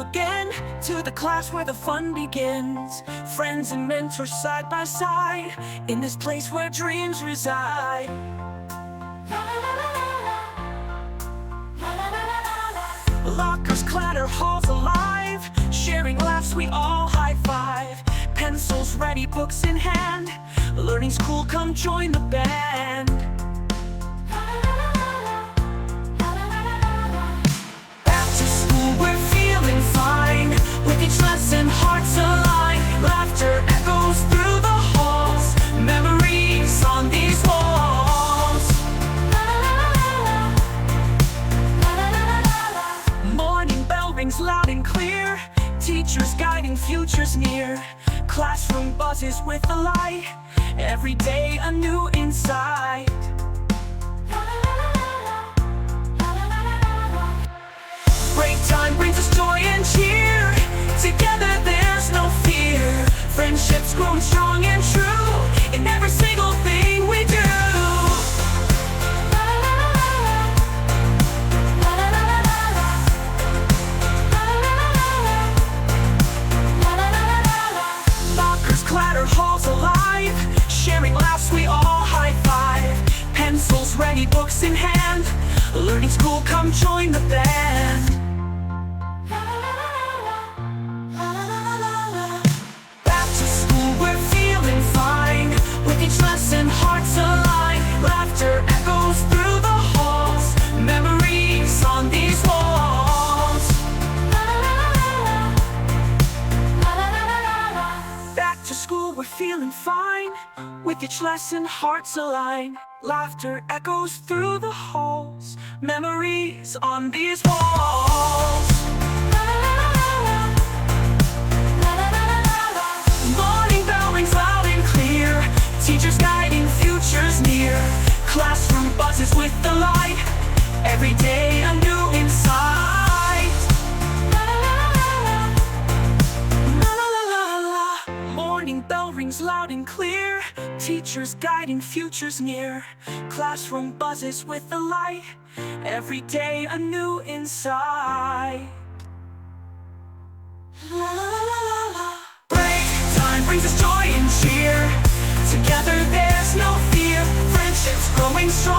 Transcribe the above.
again to the class where the fun begins. Friends and mentors side by side in this place where dreams reside. Lockers clatter, halls alive, sharing laughs we all high-five. Pencils ready, books in hand, learning school, come join the band. Back to school, we're feeling fine, with each lesson hearts align. Laughter echoes through the halls, memories on these walls. Morning bell rings loud and clear, teachers guiding futures near. Classroom buzzes with the light, every day a new insight. Break time brings us joy and cheer, together there's no fear. Friendships growing strong and true in every single thing we do. Clatter, halls alive, sharing laughs we all high-five. Pencils ready, books in hand, learning school, come join the band. Back to school, we're feeling fine, with each lesson hearts align. Laughter echoes through the halls, memories on these walls. To school, we're feeling fine, with each lesson hearts align. Laughter echoes through the halls, memories on these walls. Morning bell rings loud and clear, teachers guiding futures near. Classroom buzzes with the light, every day a new insight. Bell rings loud and clear, teachers guiding futures near. Classroom buzzes with the light, every day a new insight. La la la la la. Break time brings us joy and cheer, together there's no fear. Friendships growing strong.